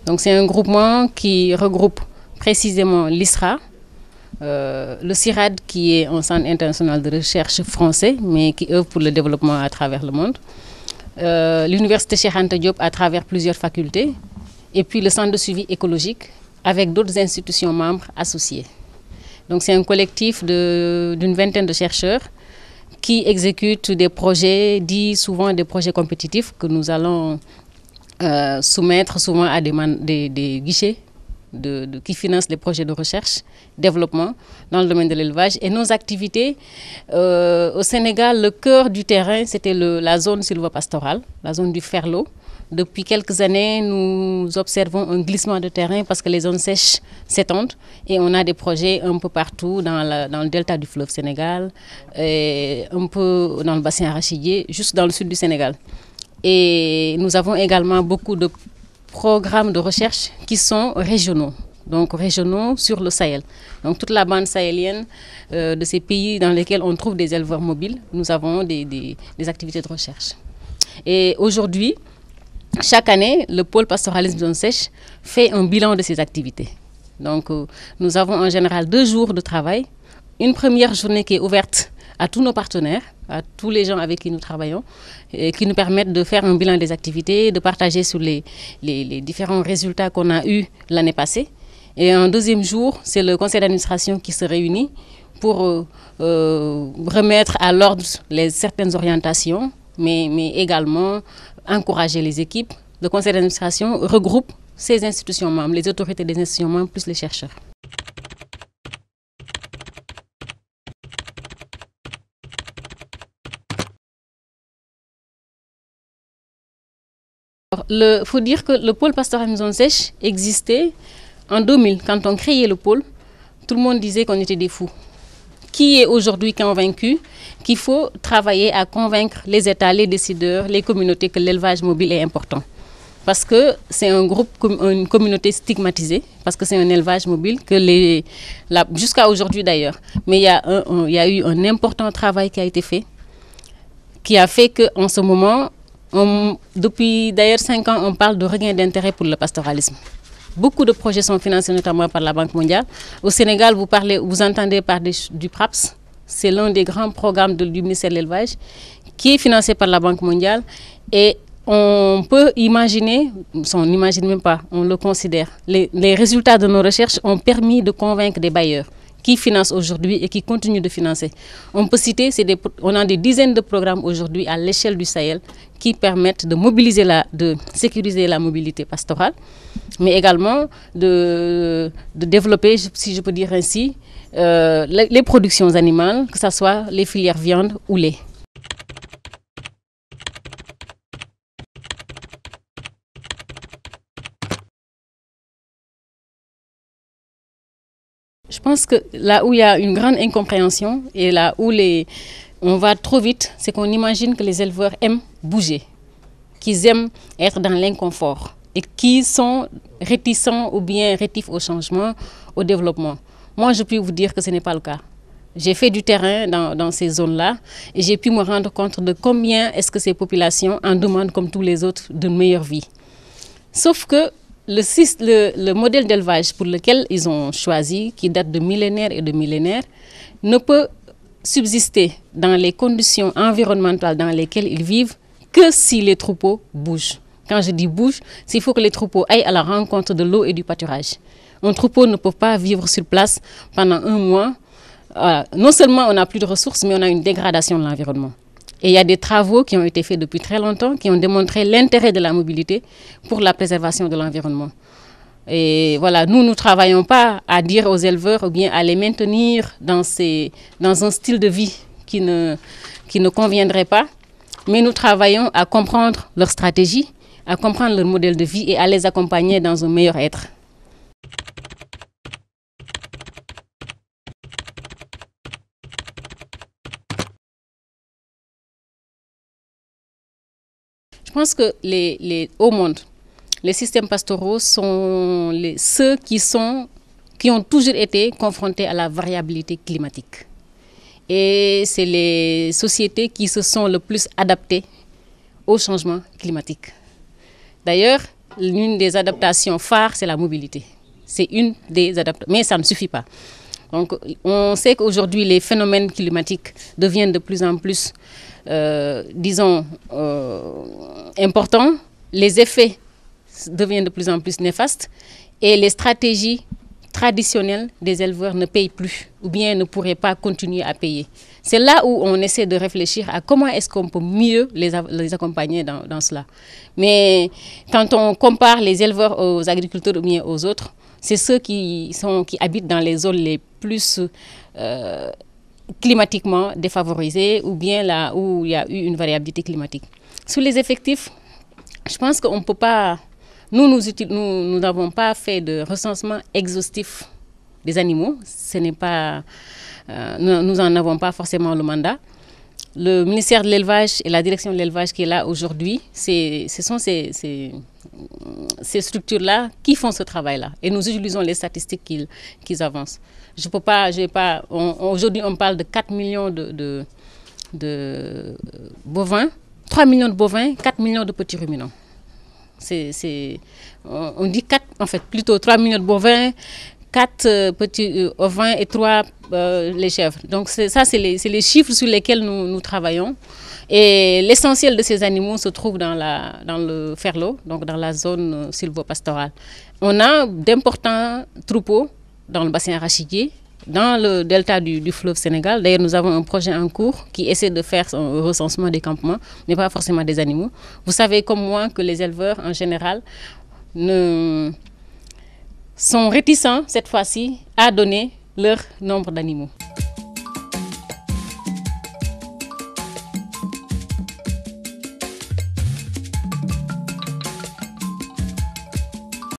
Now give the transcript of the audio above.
Donc c'est un groupement qui regroupe précisément l'ISRA, le CIRAD qui est un centre international de recherche français mais qui œuvre pour le développement à travers le monde, l'université Cheikh Anta Diop à travers plusieurs facultés et puis le centre de suivi écologique avec d'autres institutions membres associées. Donc c'est un collectif d'une vingtaine de chercheurs qui exécutent des projets, dits souvent des projets compétitifs que nous allons soumettre souvent à des guichets qui financent les projets de recherche, développement dans le domaine de l'élevage. Et nos activités, au Sénégal, le cœur du terrain, c'était la zone sylvopastorale, la zone du Ferlo. Depuis quelques années, nous observons un glissement de terrain parce que les zones sèches s'étendent et on a des projets un peu partout dans le delta du fleuve Sénégal, et un peu dans le bassin arachidier, juste dans le sud du Sénégal. Et nous avons également beaucoup de programmes de recherche qui sont régionaux, donc régionaux sur le Sahel. Donc toute la bande sahélienne de ces pays dans lesquels on trouve des éleveurs mobiles, nous avons des activités de recherche. Et aujourd'hui, chaque année, le pôle pastoralisme zone sèche fait un bilan de ses activités. Donc nous avons en général 2 jours de travail, une première journée qui est ouverte à tous nos partenaires, à tous les gens avec qui nous travaillons, et qui nous permettent de faire un bilan des activités, de partager sur les différents résultats qu'on a eus l'année passée. Et un deuxième jour, c'est le conseil d'administration qui se réunit pour remettre à l'ordre certaines orientations, mais également encourager les équipes. Le conseil d'administration regroupe ces institutions membres, les autorités des institutions membres, plus les chercheurs. Il faut dire que le pôle pastoralisme zone sèche existait en 2000. Quand on créait le pôle, tout le monde disait qu'on était des fous. Qui est aujourd'hui convaincu qu'il faut travailler à convaincre les États, les décideurs, les communautés que l'élevage mobile est important? Parce que c'est une communauté stigmatisée, parce que c'est un élevage mobile jusqu'à aujourd'hui d'ailleurs. Mais il y a eu un important travail qui a été fait, qui a fait qu'en ce moment, depuis d'ailleurs 5 ans, on parle de regain d'intérêt pour le pastoralisme. Beaucoup de projets sont financés notamment par la Banque mondiale. Au Sénégal, vous entendez parler du PRAPS. C'est l'un des grands programmes du ministère de l'élevage qui est financé par la Banque mondiale. Et on peut imaginer, on n'imagine même pas, on le considère. Les résultats de nos recherches ont permis de convaincre des bailleurs qui financent aujourd'hui et qui continuent de financer. On peut citer, on a des dizaines de programmes aujourd'hui à l'échelle du Sahel qui permettent de mobiliser, de sécuriser la mobilité pastorale, mais également de développer, si je peux dire ainsi, les productions animales, que ce soit les filières viande ou lait. Je pense que là où il y a une grande incompréhension et là où on va trop vite, c'est qu'on imagine que les éleveurs aiment bouger, qu'ils aiment être dans l'inconfort et qu'ils sont réticents ou bien rétifs au changement, au développement. Moi, je peux vous dire que ce n'est pas le cas. J'ai fait du terrain dans ces zones-là et j'ai pu me rendre compte de combien est-ce que ces populations en demandent, comme tous les autres, de meilleure vie. Sauf que le modèle d'élevage pour lequel ils ont choisi, qui date de millénaires et de millénaires, ne peut subsister dans les conditions environnementales dans lesquelles ils vivent que si les troupeaux bougent. Quand je dis bouge, c'est qu'il faut que les troupeaux aillent à la rencontre de l'eau et du pâturage. Un troupeau ne peut pas vivre sur place pendant 1 mois. Non seulement on n'a plus de ressources, mais on a une dégradation de l'environnement. Et il y a des travaux qui ont été faits depuis très longtemps qui ont démontré l'intérêt de la mobilité pour la préservation de l'environnement. Et voilà, nous ne travaillons pas à dire aux éleveurs ou bien à les maintenir dans un style de vie qui ne conviendrait pas, mais nous travaillons à comprendre leur stratégie, à comprendre leur modèle de vie et à les accompagner dans un meilleur être. Je pense que au monde, les systèmes pastoraux sont ceux qui ont toujours été confrontés à la variabilité climatique. Et c'est les sociétés qui se sont le plus adaptées au changement climatique. D'ailleurs, l'une des adaptations phares, c'est la mobilité. C'est une des adaptations, mais ça ne suffit pas. Donc, on sait qu'aujourd'hui, les phénomènes climatiques deviennent de plus en plus, importants. Les effets deviennent de plus en plus néfastes et les stratégies traditionnelles des éleveurs ne payent plus ou bien ne pourraient pas continuer à payer. C'est là où on essaie de réfléchir à comment est-ce qu'on peut mieux les accompagner dans cela. Mais quand on compare les éleveurs aux agriculteurs ou bien aux autres, c'est ceux qui habitent dans les zones les plus climatiquement défavorisées ou bien là où il y a eu une variabilité climatique. Sur les effectifs, je pense qu'on ne peut pas... Nous n'avons pas fait de recensement exhaustif des animaux. Ce n'est pas, nous n'en avons pas forcément le mandat. Le ministère de l'élevage et la direction de l'élevage qui est là aujourd'hui, ce sont ces structures-là qui font ce travail-là. Et nous utilisons les statistiques qu'ils avancent. Aujourd'hui, on parle de 4 millions de bovins, 3 millions de bovins, 4 millions de petits ruminants. On dit 4, en fait, plutôt 3 millions de bovins, 4 petits ovins et 3 les chèvres. Donc ça, c'est les chiffres sur lesquels nous travaillons. Et l'essentiel de ces animaux se trouve dans le Ferlo, donc dans la zone sylvopastorale. On a d'importants troupeaux dans le bassin arachidier, dans le delta du fleuve Sénégal. D'ailleurs, nous avons un projet en cours qui essaie de faire un recensement des campements, mais pas forcément des animaux. Vous savez comme moi que les éleveurs, en général, sont réticents, cette fois-ci, à donner leur nombre d'animaux.